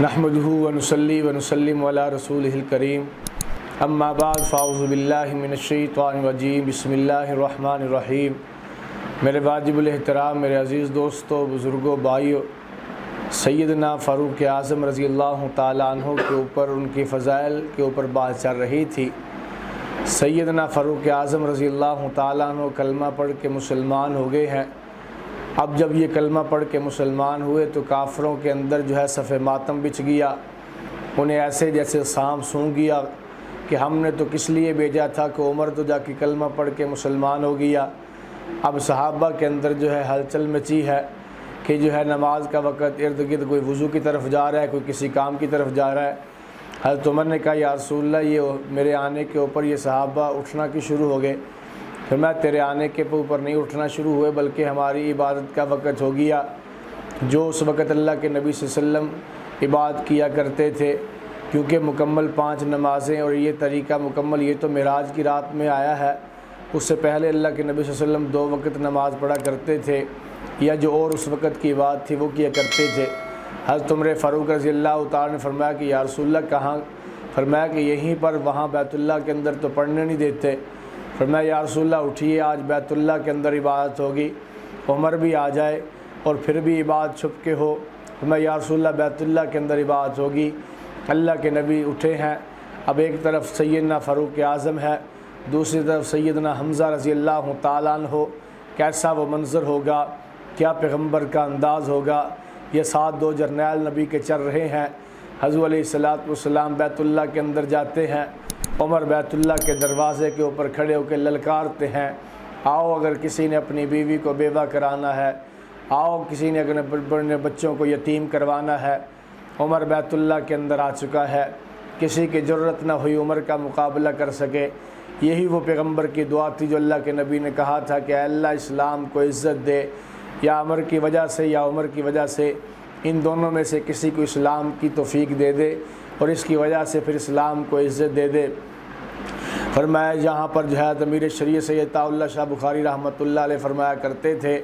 نحمده ونصلي ونسلم على رسوله الكريم اما بعد فاعوذ باللہ من الشیطان الرجیم بسم اللہ الرحمن الرحیم۔ میرے واجب الاحترام میرے عزیز دوستو، بزرگوں، بھائیو، سیدنا فاروق اعظم رضی اللہ تعالیٰ عنہ کے اوپر، ان کی فضائل کے اوپر بات چل رہی تھی۔ سیدنا فاروق اعظم رضی اللہ تعالیٰ عنہ کلمہ پڑھ کے مسلمان ہو گئے ہیں۔ اب جب یہ کلمہ پڑھ کے مسلمان ہوئے تو کافروں کے اندر صف ماتم بچھ گیا، انہیں ایسے جیسے سانپ سونگھ گیا کہ ہم نے تو کس لیے بھیجا تھا کہ عمر تو جا کے کلمہ پڑھ کے مسلمان ہو گیا۔ اب صحابہ کے اندر ہلچل مچی ہے کہ نماز کا وقت، ارد گرد کوئی وضو کی طرف جا رہا ہے، کوئی کسی کام کی طرف جا رہا ہے۔ حضرت عمر نے کہا یا رسول اللہ، یہ میرے آنے کے اوپر یہ صحابہ اٹھنا کی شروع ہو گئے۔ پھر میں تیرے آنے کے اوپر نہیں اٹھنا شروع ہوئے، بلکہ ہماری عبادت کا وقت ہو گیا، جو اس وقت اللہ کے نبی صلی اللہ علیہ وسلم عبادت کیا کرتے تھے، کیونکہ مکمل 5 نمازیں اور یہ طریقہ مکمل، یہ تو معراج کی رات میں آیا ہے۔ اس سے پہلے اللہ کے نبی صلی اللہ علیہ وسلم 2 وقت نماز پڑھا کرتے تھے، یا جو اور اس وقت کی عبادت تھی وہ کیا کرتے تھے۔ حضرت عمر فاروق رضی اللہ تعالیٰ نے فرمایا کہ یا رسول اللہ کہاں؟ فرمایا کہ یہیں پر، وہاں بیت اللہ کے اندر تو پڑھنے نہیں دیتے۔ فرمایا یا رسول اللہ اٹھیے، آج بیت اللہ کے اندر عبادت ہوگی، عمر بھی آ جائے اور پھر بھی عبادت چھپ کے ہو۔ فرمایا یا رسول اللہ بیت اللہ کے اندر عبادت ہوگی۔ اللہ کے نبی اٹھے ہیں، اب ایک طرف سیدنا فاروق اعظم ہے، دوسری طرف سیدنا حمزہ رضی اللہ تعالیٰ عنہ۔ کیسا وہ منظر ہوگا، کیا پیغمبر کا انداز ہوگا۔ یہ ساتھ 2 جرنیل نبی کے چل رہے ہیں۔ حضور علیہ السلام بیت اللہ کے اندر جاتے ہیں، عمر بیت اللہ کے دروازے کے اوپر کھڑے ہو کے للکارتے ہیں، آؤ اگر کسی نے اپنی بیوی کو بیوہ کرانا ہے، آؤ کسی نے اپنے بچوں کو یتیم کروانا ہے۔ عمر بیت اللہ کے اندر آ چکا ہے، کسی کی جرت نہ ہوئی عمر کا مقابلہ کر سکے۔ یہی وہ پیغمبر کی دعا تھی جو اللہ کے نبی نے کہا تھا کہ اے اللہ اسلام کو عزت دے، یا عمر کی وجہ سے یا عمر کی وجہ سے، ان دونوں میں سے کسی کو اسلام کی توفیق دے دے اور اس کی وجہ سے پھر اسلام کو عزت دے دے۔ فرمایا جہاں پر امیر شریعت سید اللہ شاہ بخاری رحمۃ اللہ علیہ فرمایا کرتے تھے،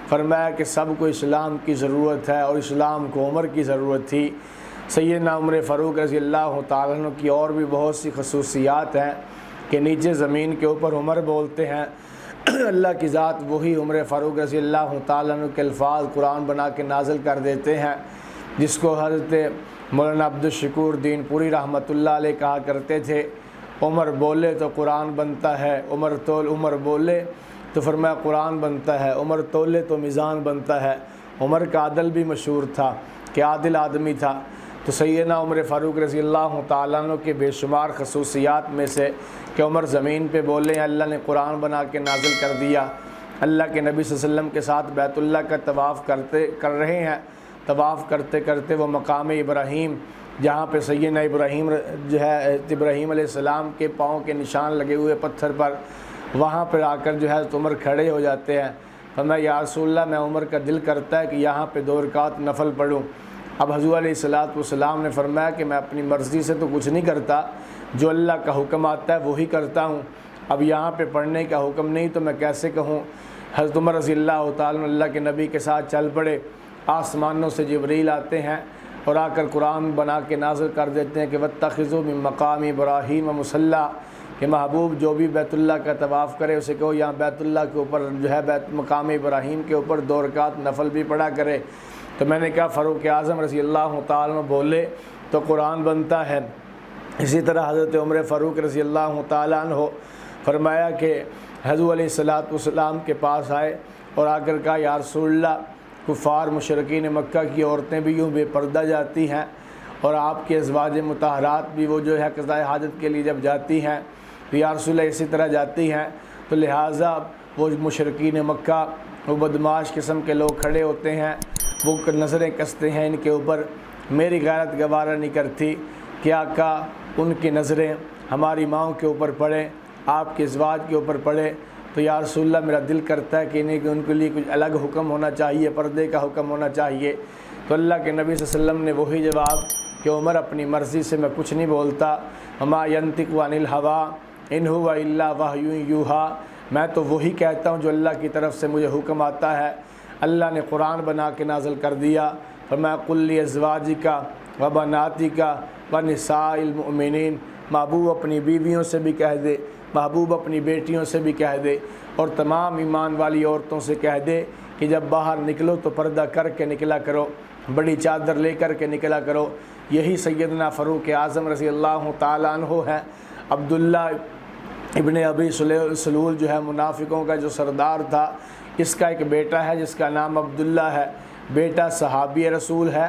فرمایا کہ سب کو اسلام کی ضرورت ہے اور اسلام کو عمر کی ضرورت تھی۔ سیدنا عمر فاروق رضی اللہ تعالیٰ عنہ کی اور بھی بہت سی خصوصیات ہیں کہ نیچے زمین کے اوپر عمر بولتے ہیں، اللہ کی ذات وہی عمر فاروق رضی اللہ تعالیٰ عنہ کے الفاظ قرآن بنا کے نازل کر دیتے ہیں، جس کو حضرت مولانا عبدالشکور دین پوری رحمۃ اللہ علیہ کہا کرتے تھے، عمر بولے تو قرآن بنتا ہے، عمر بولے تو فرمایا قرآن بنتا ہے، عمر تولے تو میزان بنتا ہے۔ عمر کا عدل بھی مشہور تھا کہ عادل آدمی تھا۔ تو سیدنا عمر فاروق رضی اللہ تعالیٰ عنہ کے بے شمار خصوصیات میں سے کہ عمر زمین پہ بولے ہیں، اللہ نے قرآن بنا کے نازل کر دیا۔ اللہ کے نبی صلی اللہ علیہ وسلم کے ساتھ بیت اللہ کا طواف کر رہے ہیں، طواف کرتے کرتے وہ مقام ابراہیم، جہاں پہ سیدنا ابراہیم ابراہیم علیہ السلام کے پاؤں کے نشان لگے ہوئے پتھر پر، وہاں پر آ کر عمر کھڑے ہو جاتے ہیں۔ فرمایا یا رسول اللہ، میں عمر کا دل کرتا ہے کہ یہاں پہ 2 رکعت نفل پڑھوں۔ اب حضور علیہ السلام نے فرمایا کہ میں اپنی مرضی سے تو کچھ نہیں کرتا، جو اللہ کا حکم آتا ہے وہی کرتا ہوں۔ اب یہاں پہ پڑھنے کا حکم نہیں تو میں کیسے کہوں۔ حضرت عمر رضی اللہ تعالیٰ اللہ کے نبی کے ساتھ چل پڑے۔ آسمانوں سے جبریل آتے ہیں اور آ کر قرآن بنا کے نازل کر دیتے ہیں کہ وَاتَّخِذُوا مِن مَّقَامِ إِبْرَاهِيمَ مُصَلًّى، کہ محبوب جو بھی بیت اللہ کا طواف کرے اسے کہو یہاں بیت اللہ کے اوپر مقام ابراہیم کے اوپر 2 رکعت نفل بھی پڑھا کرے۔ تو میں نے کہا فاروق اعظم رضی اللہ تعالیٰ عنہ بولے تو قرآن بنتا ہے۔ اسی طرح حضرت عمر فاروق رضی اللہ تعالیٰ عنہ فرمایا کہ حضور علیہ السلام کے پاس آئے اور آ کر کہا یا رسول اللہ، کفار مشرکین مکہ کی عورتیں بھی یوں بے پردہ جاتی ہیں اور آپ کے ازواج مطہرات بھی وہ قضاء حاجت کے لیے جب جاتی ہیں تو یا رسول اللہ اسی طرح جاتی ہیں، تو لہٰذا وہ مشرکین مکہ، وہ بدمعاش قسم کے لوگ کھڑے ہوتے ہیں، وہ نظریں کستے ہیں ان کے اوپر، میری غیرت گوارہ نہیں کرتی کہ آقا ان کی نظریں ہماری ماؤں کے اوپر پڑیں، آپ کے ازواج کے اوپر پڑے۔ تو یا رسول اللہ میرا دل کرتا ہے کہ ان کے لیے کچھ الگ حکم ہونا چاہیے، پردے کا حکم ہونا چاہیے۔ تو اللہ کے نبی صلی اللہ علیہ وسلم نے وہی جواب کہ عمر اپنی مرضی سے میں کچھ نہیں بولتا، وما ينطق عن الهوى ان هو الا وحی یوحی، میں تو وہی کہتا ہوں جو اللہ کی طرف سے مجھے حکم آتا ہے۔ اللہ نے قرآن بنا کے نازل کر دیا، فرمایا قل لازواجک و بناتک و نساء المؤمنین، محبوب اپنی بیویوں سے بھی کہہ دے، محبوب اپنی بیٹیوں سے بھی کہہ دے، اور تمام ایمان والی عورتوں سے کہہ دے کہ جب باہر نکلو تو پردہ کر کے نکلا کرو، بڑی چادر لے کر کے نکلا کرو۔ یہی سیدنا فاروق اعظم رضی اللہ تعالیٰ عنہ ہے۔ عبداللہ ابن ابی سلول جو ہے منافقوں کا جو سردار تھا، اس کا ایک بیٹا ہے جس کا نام عبداللہ ہے۔ بیٹا صحابی رسول ہے،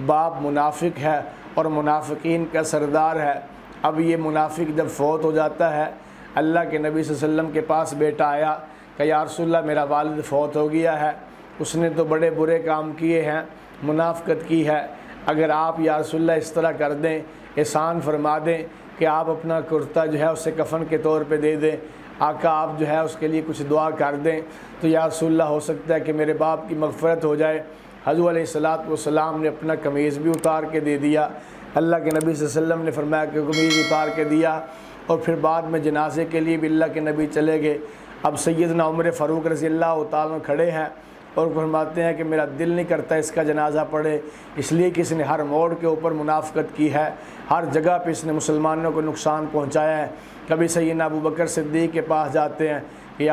باپ منافق ہے اور منافقین کا سردار ہے۔ اب یہ منافق جب فوت ہو جاتا ہے، اللہ کے نبی صلی اللہ علیہ وسلم کے پاس بیٹا آیا کہ یا رسول اللہ میرا والد فوت ہو گیا ہے، اس نے تو بڑے برے کام کیے ہیں، منافقت کی ہے، اگر آپ یا رسول اللہ اس طرح کر دیں، احسان فرما دیں کہ آپ اپنا کرتا جو ہے اسے کفن کے طور پہ دے دیں، آقا آپ جو ہے اس کے لیے کچھ دعا کر دیں تو یا رسول اللہ ہو سکتا ہے کہ میرے باپ کی مغفرت ہو جائے۔ حضور علیہ السلام نے اپنا قمیض بھی اتار کے دے دیا۔ اللہ کے نبی صلی اللہ علیہ وسلم نے فرمایا کہ قمیض اتار کے دیا، اور پھر بعد میں جنازے کے لیے بھی اللہ کے نبی چلے گئے۔ اب سیدنا عمر فاروق رضی اللہ تعالیٰ کھڑے ہیں اور فرماتے ہیں کہ میرا دل نہیں کرتا اس کا جنازہ پڑھے، اس لیے کہ اس نے ہر موڑ کے اوپر منافقت کی ہے، ہر جگہ پہ اس نے مسلمانوں کو نقصان پہنچایا ہے۔ کبھی سیدنا ابو بکر صدیق کے پاس جاتے ہیں کہ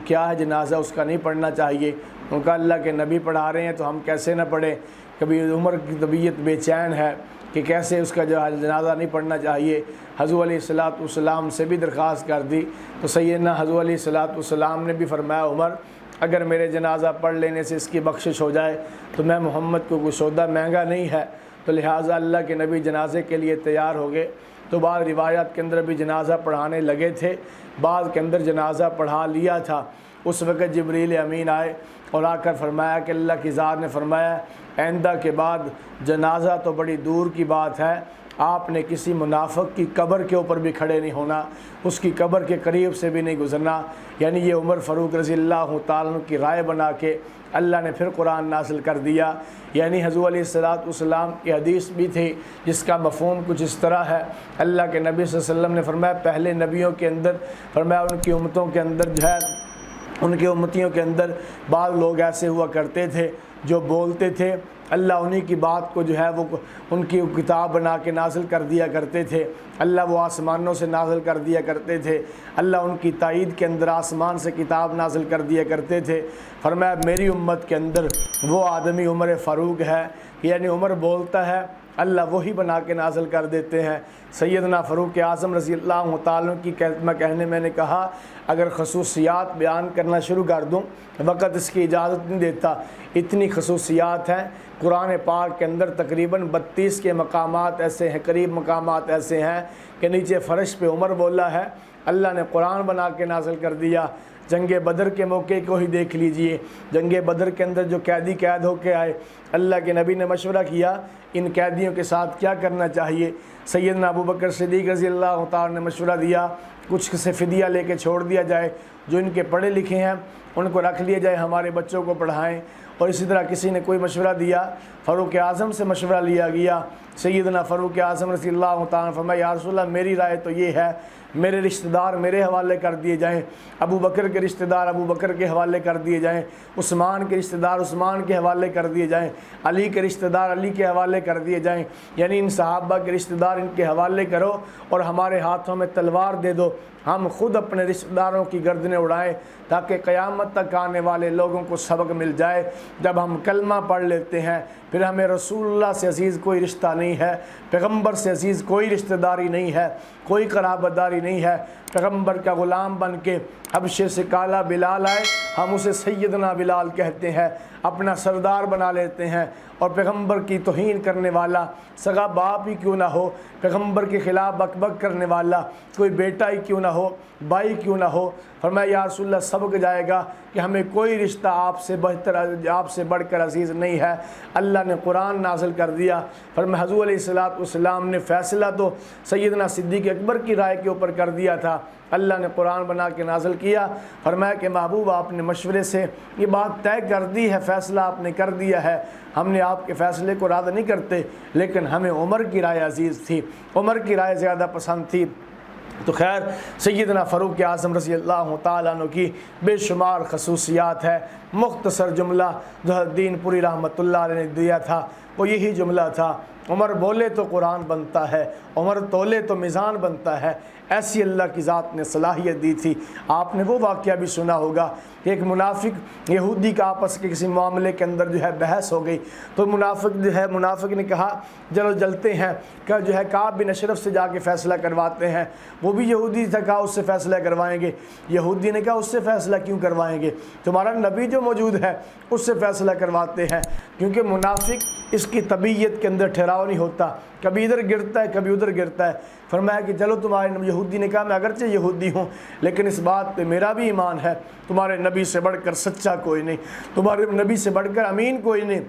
کیا ہے جنازہ اس کا نہیں پڑھنا چاہیے، ان کا اللہ کے نبی پڑھا رہے ہیں تو ہم کیسے نہ پڑھیں۔ کبھی عمر کی طبیعت بے چین ہے کہ کیسے اس کا جو جنازہ نہیں پڑھنا چاہیے، حضور علیہ السلام سے بھی درخواست کر دی تو سیدنا حضور علیہ السلام نے بھی فرمایا عمر اگر میرے جنازہ پڑھ لینے سے اس کی بخشش ہو جائے تو میں محمد کو کوئی سودا مہنگا نہیں ہے، تو لہٰذا اللہ کے نبی جنازے کے لیے تیار ہو گئے۔ تو بعض روایات کے اندر بھی جنازہ پڑھانے لگے تھے، بعض کے اندر جنازہ پڑھا لیا تھا۔ اس وقت جبریل امین آئے اور آ کر فرمایا کہ اللہ کی ذات نے فرمایا آئندہ کے بعد جنازہ تو بڑی دور کی بات ہے، آپ نے کسی منافق کی قبر کے اوپر بھی کھڑے نہیں ہونا، اس کی قبر کے قریب سے بھی نہیں گزرنا۔ یعنی یہ عمر فاروق رضی اللہ تعالیٰ عنہ کی رائے بنا کے اللہ نے پھر قرآن نازل کر دیا۔ یعنی حضور علیہ السلام کی حدیث بھی تھی جس کا مفہوم کچھ اس طرح ہے، اللہ کے نبی صلی اللہ علیہ وسلم نے فرمایا پہلے نبیوں کے اندر فرمایا ان کی امتوں کے اندر جو ہے ان کی امتیوں کے اندر بعض لوگ ایسے ہوا کرتے تھے جو بولتے تھے، اللہ انہی کی بات کو جو ہے وہ ان کی کتاب بنا کے نازل کر دیا کرتے تھے، اللہ وہ آسمانوں سے نازل کر دیا کرتے تھے، اللہ ان کی تائید کے اندر آسمان سے کتاب نازل کر دیا کرتے تھے۔ فرمایا میری امت کے اندر وہ آدمی عمر فاروق ہے، یعنی عمر بولتا ہے اللہ وہی بنا کے نازل کر دیتے ہیں۔ سیدنا فاروق اعظم رضی اللہ تعالیٰ کی کہنے میں نے کہا اگر خصوصیات بیان کرنا شروع کر دوں وقت اس کی اجازت نہیں دیتا، اتنی خصوصیات ہیں قرآن پاک کے اندر، تقریباً 32 کے مقامات ایسے ہیں، قریب مقامات ایسے ہیں کہ نیچے فرش پہ عمر بولا ہے، اللہ نے قرآن بنا کے نازل کر دیا۔ جنگ بدر کے موقع کو ہی دیکھ لیجئے، جنگ بدر کے اندر جو قیدی قید ہو کے آئے، اللہ کے نبی نے مشورہ کیا ان قیدیوں کے ساتھ کیا کرنا چاہیے۔ سیدنا ابو بکر صدیق رضی اللہ تعالیٰ نے مشورہ دیا کچھ سے فدیہ لے کے چھوڑ دیا جائے، جو ان کے پڑھے لکھے ہیں ان کو رکھ لیا جائے، ہمارے بچوں کو پڑھائیں۔ اور اسی طرح کسی نے کوئی مشورہ دیا، فاروق اعظم سے مشورہ لیا گیا۔ سیدنا فاروق اعظم رضی اللہ تعالیٰ نے فرمایا یا رسول اللہ میری رائے تو یہ ہے میرے رشتہ دار میرے حوالے کر دیے جائیں، ابو بکر کے رشتہ دار ابو بکر کے حوالے کر دیے جائیں، عثمان کے رشتہ دار عثمان کے حوالے کر دیے جائیں، علی کے رشتہ دار علی کے حوالے کر دیے جائیں، یعنی ان صحابہ کے رشتہ دار ان کے حوالے کرو اور ہمارے ہاتھوں میں تلوار دے دو، ہم خود اپنے رشتہ داروں کی گردنیں اڑائیں تاکہ قیامت تک آنے والے لوگوں کو سبق مل جائے۔ جب ہم کلمہ پڑھ لیتے ہیں پھر ہمیں رسول اللہ سے عزیز کوئی رشتہ نہیں ہے، پیغمبر سے عزیز کوئی رشتہ داری نہیں ہے، کوئی قرابت داری نہیں ہے۔ پیغمبر کا غلام بن کے حبشے سے کالا بلال آئے، ہم اسے سیدنا بلال کہتے ہیں، اپنا سردار بنا لیتے ہیں، اور پیغمبر کی توہین کرنے والا سگا باپ ہی کیوں نہ ہو، پیغمبر کے خلاف بک بک کرنے والا کوئی بیٹا ہی کیوں نہ ہو، بھائی کیوں نہ ہو، فرمایا یا رسول اللہ سبق جائے گا کہ ہمیں کوئی رشتہ آپ سے بہتر آپ سے بڑھ کر عزیز نہیں ہے۔ اللہ نے قرآن نازل کر دیا۔ فرمایا حضور علیہ السلام نے فیصلہ تو سیدنا صدیق اکبر کی رائے کے اوپر کر دیا تھا، اللہ نے قرآن بنا کے نازل کیا۔ فرمایا کہ محبوب آپ نے مشورے سے یہ بات طے کر دی ہے، فیصلہ آپ نے کر دیا ہے، ہم نے آپ کے فیصلے کو رد نہیں کرتے، لیکن ہمیں عمر کی رائے عزیز تھی، عمر کی رائے زیادہ پسند تھی۔ تو خیر سیدنا فاروق اعظم رضی اللہ تعالیٰ عنہ کی بے شمار خصوصیات ہے۔ مختصر جملہ جو الدین پوری رحمۃ اللہ علیہ نے دیا تھا وہ یہی جملہ تھا عمر بولے تو قرآن بنتا ہے، عمر تولے تو میزان بنتا ہے، ایسی اللہ کی ذات نے صلاحیت دی تھی۔ آپ نے وہ واقعہ بھی سنا ہوگا کہ ایک منافق یہودی کا آپس کے کسی معاملے کے اندر بحث ہو گئی، تو منافق نے کہا چلو جلتے ہیں، کہ کعب بن اشرف سے جا کے فیصلہ کرواتے ہیں۔ وہ بھی یہودی تھا، کہا اس سے فیصلہ کروائیں گے۔ یہودی نے کہا اس سے فیصلہ کیوں کروائیں گے، تمہارا نبی جو موجود ہے اس سے فیصلہ کرواتے ہیں، کیونکہ منافق اس کی طبیعت کے اندر ٹھہراؤ نہیں ہوتا، کبھی ادھر گرتا ہے کبھی ادھر گرتا ہے۔ فرمایا کہ چلو تمہارے یہودی نے کہا میں اگرچہ یہودی ہوں لیکن اس بات پہ میرا بھی ایمان ہے، تمہارے نبی سے بڑھ کر سچا کوئی نہیں، تمہارے نبی سے بڑھ کر امین کوئی نہیں،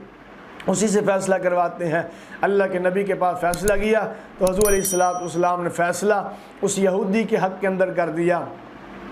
اسی سے فیصلہ کرواتے ہیں۔ اللہ کے نبی کے پاس فیصلہ کیا تو حضور علیہ السلام نے فیصلہ اس یہودی کے حق کے اندر کر دیا۔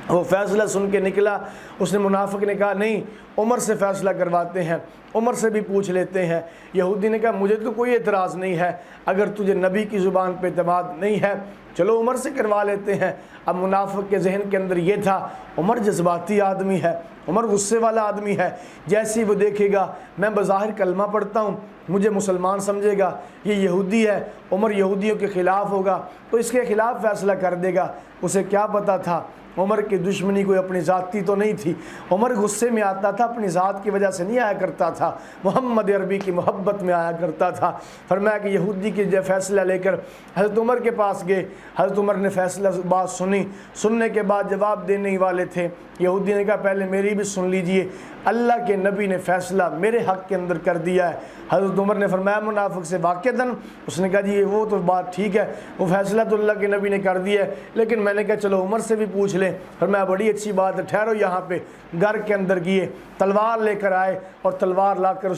وہ فیصلہ سن کے نکلا، اس نے منافق نے کہا نہیں عمر سے فیصلہ کرواتے ہیں، عمر سے بھی پوچھ لیتے ہیں۔ یہودی نے کہا مجھے تو کوئی اعتراض نہیں ہے، اگر تجھے نبی کی زبان پہ اعتماد نہیں ہے چلو عمر سے کروا لیتے ہیں۔ اب منافق کے ذہن کے اندر یہ تھا عمر جذباتی آدمی ہے، عمر غصے والا آدمی ہے، جیسے وہ دیکھے گا میں بظاہر کلمہ پڑھتا ہوں مجھے مسلمان سمجھے گا، یہ یہودی ہے، عمر یہودیوں کے خلاف ہوگا تو اس کے خلاف فیصلہ کر دے گا۔ اسے کیا پتہ تھا عمر کی دشمنی کوئی اپنی ذاتی تو نہیں تھی، عمر غصے میں آتا تھا اپنی ذات کی وجہ سے نہیں آیا کرتا تھا، محمد عربی کی محبت میں آیا کرتا تھا۔ فرمایا کہ یہودی کی فیصلہ لے کر حضرت عمر کے پاس گئے، حضرت عمر نے فیصلہ بات سنی، سننے کے بعد جواب دینے ہی والے تھے۔ یہودی نے کہا پہلے میری بھی سن لیجئے، اللہ کے نبی نے فیصلہ میرے حق کے اندر کر دیا ہے۔ حضرت عمر نے فرمایا منافق سے واقعتاً، اس نے کہا جی وہ تو بات ٹھیک ہے، وہ فیصلہ تو اللہ کے نبی نے کر دیا ہے، لیکن میں نے کہا چلو عمر سے بھی پوچھ لیں۔ فرمایا بڑی اچھی بات ہے، ٹھہرو یہاں پہ۔ گھر کے اندر گئے، تلوار لے کر آئے اور تلوار لا کر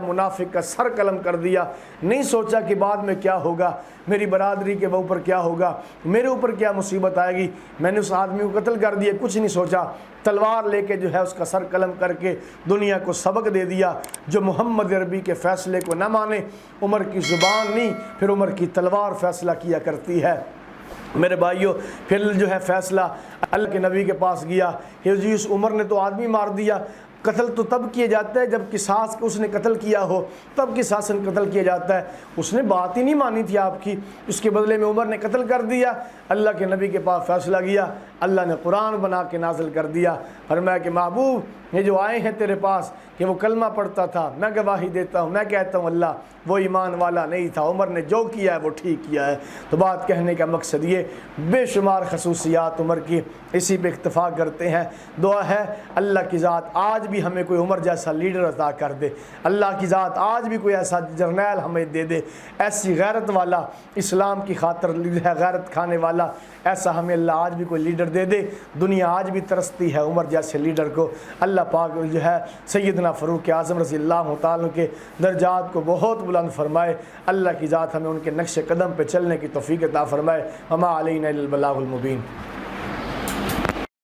منافق کا سر قلم کر دیا۔ نہیں سوچا کہ بعد میں کیا ہوگا، میری برادری کے اوپر کیا ہوگا، میرے اوپر کیا مصیبت آئے گی، میں نے اس آدمی کو قتل کر دیا، کچھ نہیں سوچا، تلوار لے کے اس کا سر قلم کر کے دنیا کو سبق دے دیا۔ جو محمد عربی کے فیصلے کو نہ مانے، عمر کی زبان نہیں پھر عمر کی تلوار فیصلہ کیا کرتی ہے۔ میرے بھائیوں پھر فیصلہ اللہ کے نبی کے پاس گیا کہ جی اس عمر نے تو آدمی مار دیا، قتل تو تب کیا جاتا ہے جب قصاص اس نے قتل کیا ہو، تب قصاصاً قتل کیا جاتا ہے، اس نے بات ہی نہیں مانی تھی آپ کی، اس کے بدلے میں عمر نے قتل کر دیا۔ اللہ کے نبی کے پاس فیصلہ گیا، اللہ نے قرآن بنا کے نازل کر دیا۔ فرمایا کہ محبوب یہ جو آئے ہیں تیرے پاس کہ وہ کلمہ پڑھتا تھا، میں گواہی دیتا ہوں، میں کہتا ہوں اللہ وہ ایمان والا نہیں تھا، عمر نے جو کیا ہے وہ ٹھیک کیا ہے۔ تو بات کہنے کا مقصد یہ بے شمار خصوصیات عمر کی، اسی پہ اکتفا کرتے ہیں۔ دعا ہے اللہ کی ذات آج بھی ہمیں کوئی عمر جیسا لیڈر عطا کر دے، اللہ کی ذات آج بھی کوئی ایسا جرنیل ہمیں دے دے، ایسی غیرت والا، اسلام کی خاطر غیرت کھانے والا، ایسا ہمیں اللہ آج بھی کوئی لیڈر دے دے۔ دنیا آج بھی ترستی ہے عمر جیسے لیڈر کو۔ اللہ پاک سیدنا فاروق اعظم رضی اللہ تعالیٰ کے درجات کو بہت بلند فرمائے۔ اللہ کی ذات ہمیں ان کے نقش قدم پہ چلنے کی توفیق عطا فرمائے۔ وما علینا الا البلاغ المبین۔